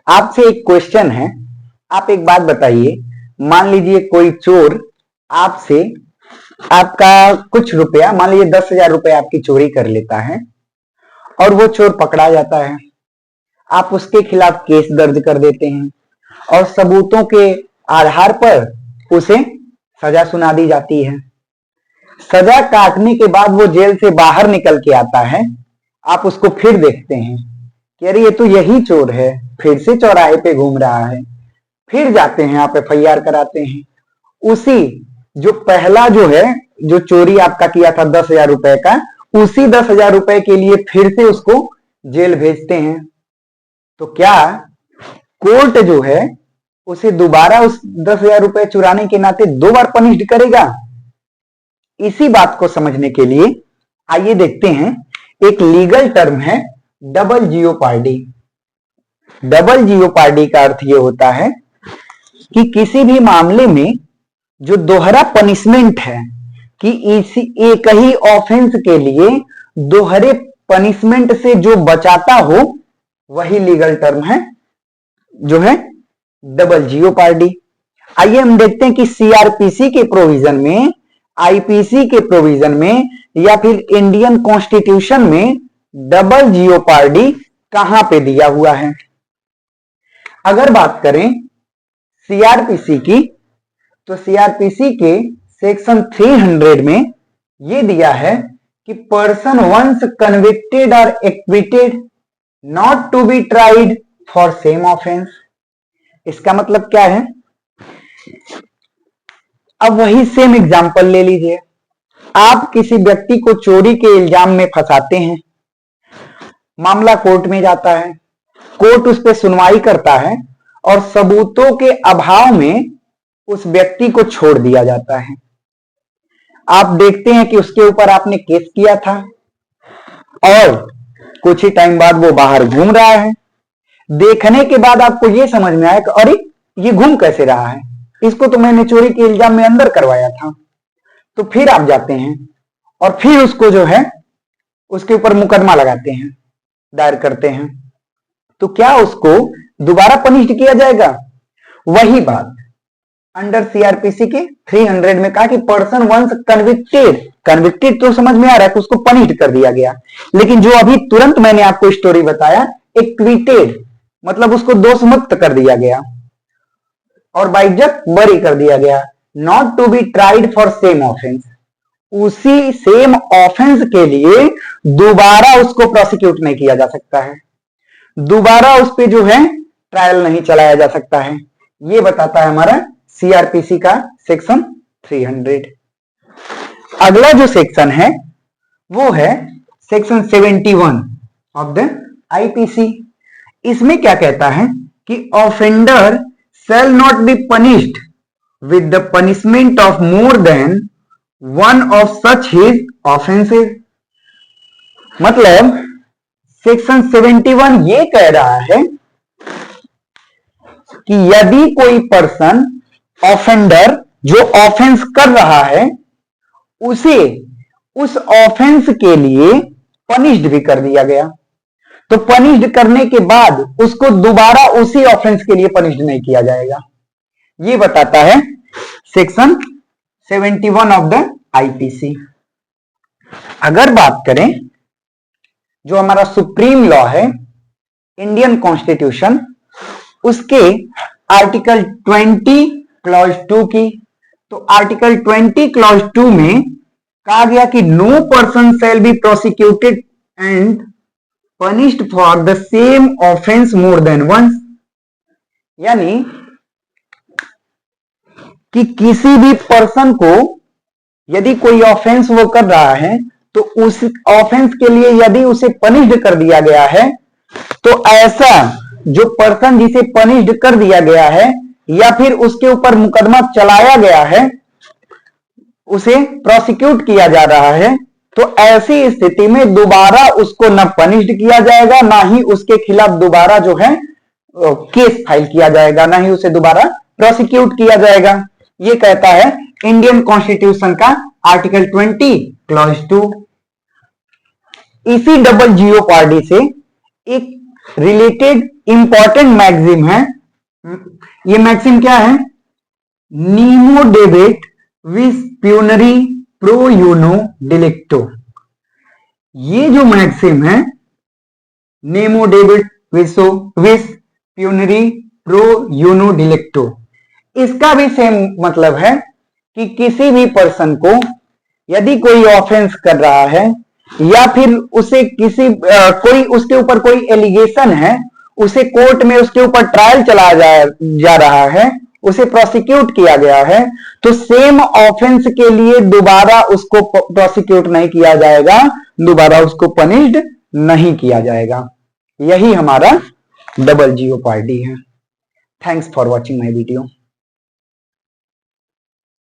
आपसे एक क्वेश्चन है। आप एक बात बताइए, मान लीजिए कोई चोर आपसे आपका कुछ रुपया, मान लीजिए 10,000 रुपया आपकी चोरी कर लेता है और वो चोर पकड़ा जाता है। आप उसके खिलाफ केस दर्ज कर देते हैं और सबूतों के आधार पर उसे सजा सुना दी जाती है। सजा काटने के बाद वो जेल से बाहर निकल के आता है। आप उसको फिर देखते हैं कि अरे ये तो यही चोर है, फिर से चौराहे पे घूम रहा है। फिर जाते हैं, आप FIR कराते हैं। उसी जो पहला जो है, जो चोरी आपका किया था 10,000 रुपए का, उसी 10,000 रुपए के लिए फिर से उसको जेल भेजते हैं। तो क्या कोर्ट जो है उसे दोबारा उस 10,000 रुपए चुराने के नाते 2 बार पनिश्ड करेगा? इसी बात को समझने के लिए आइए देखते हैं। एक लीगल टर्म है डबल जियोपार्डी। डबल जियोपार्डी का अर्थ यह होता है कि किसी भी मामले में जो दोहरा पनिशमेंट है, कि इसी एक ही ऑफेंस के लिए दोहरे पनिशमेंट से जो बचाता हो, वही लीगल टर्म है जो है डबल जियोपार्डी। आइए हम देखते हैं कि CRPC के प्रोविजन में, IPC के प्रोविजन में या फिर इंडियन कॉन्स्टिट्यूशन में डबल जियोपार्डी कहां पे दिया हुआ है। अगर बात करें CRPC की, तो CRPC के सेक्शन 300 में यह दिया है कि पर्सन वंस कन्विक्टेड और acquitted not to be tried for same offence. इसका मतलब क्या है? अब वही सेम एग्जांपल ले लीजिए। आप किसी व्यक्ति को चोरी के इल्जाम में फंसाते हैं, मामला कोर्ट में जाता है, कोर्ट उस पर सुनवाई करता है और सबूतों के अभाव में उस व्यक्ति को छोड़ दिया जाता है। आप देखते हैं कि उसके ऊपर आपने केस किया था और कुछ ही टाइम बाद वो बाहर घूम रहा है। देखने के बाद आपको यह समझ में आया कि अरे ये घूम कैसे रहा है, इसको तो मैंने चोरी के इल्जाम में अंदर करवाया था। तो फिर आप जाते हैं और फिर उसको जो है उसके ऊपर मुकदमा लगाते हैं, दायर करते हैं। तो क्या उसको दोबारा पनिश्ड किया जाएगा? वही बात अंडर CRPC के 300 में कहा कि पर्सन वंस कन्विक्टेड, कन्विक्टेड तो समझ में आ रहा है कि उसको पनिश्ड कर दिया गया, लेकिन जो अभी तुरंत मैंने आपको स्टोरी बताया, एक्विटेड मतलब उसको दोष मुक्त कर दिया गया और बाइज्जत बरी कर दिया गया। Not to be tried for same offence, उसी सेम ऑफेंस के लिए दोबारा उसको प्रोसिक्यूट नहीं किया जा सकता है, दोबारा उस पे जो है ट्रायल नहीं चलाया जा सकता है। ये बताता है हमारा CRPC का सेक्शन 300। अगला जो सेक्शन है वो है सेक्शन 71 ऑफ द IPC। इसमें क्या कहता है कि offender shall not be punished with the punishment of more than one of such his offenses। मतलब सेक्शन 71 ये कह रहा है कि यदि कोई पर्सन, ऑफेंडर जो ऑफेंस कर रहा है, उसे उस ऑफेंस के लिए पनिश्ड भी कर दिया गया, तो पनिश्ड करने के बाद उसको दोबारा उसी ऑफेंस के लिए पनिश्ड नहीं किया जाएगा। ये बताता है सेक्शन 71 ऑफ द IPC। अगर बात करें जो हमारा सुप्रीम लॉ है, इंडियन कॉन्स्टिट्यूशन, उसके आर्टिकल 20 क्लॉज 2 की, तो आर्टिकल 20 क्लॉज 2 में कहा गया कि no person shall be prosecuted and punished for the same offense more than once। यानी कि किसी भी पर्सन को यदि कोई ऑफेंस वो कर रहा है, तो उस ऑफेंस के लिए यदि उसे पनिश्ड कर दिया गया है, तो ऐसा जो पर्सन जिसे पनिश्ड कर दिया गया है या फिर उसके ऊपर मुकदमा चलाया गया है, उसे प्रोसिक्यूट किया जा रहा है, तो ऐसी स्थिति में दोबारा उसको न पनिश्ड किया जाएगा, ना ही उसके खिलाफ दोबारा जो है केस फाइल किया जाएगा, ना ही उसे दोबारा प्रोसिक्यूट किया जाएगा। ये कहता है इंडियन कॉन्स्टिट्यूशन का आर्टिकल 20 क्लॉज 2। इसी डबल जियोपार्डी से एक रिलेटेड इंपॉर्टेंट मैक्सिम है। ये मैक्सिम क्या है? नीमो डेबिट विस प्यूनरी प्रो यूनो डिलेक्टो। ये जो मैक्सिम है, नेमो डेबिट विस प्यूनरी प्रो यूनो डिलेक्टो, इसका भी सेम मतलब है कि किसी भी पर्सन को यदि कोई ऑफेंस कर रहा है या फिर उसे किसी कोई उसके ऊपर कोई एलिगेशन है, उसे कोर्ट में उसके ऊपर ट्रायल चला जा रहा है, उसे प्रोसिक्यूट किया गया है, तो सेम ऑफेंस के लिए दोबारा उसको प्रोसिक्यूट नहीं किया जाएगा, दोबारा उसको पनिश्ड नहीं किया जाएगा। यही हमारा डबल जीओपार्डी है। Thanks for watching my video.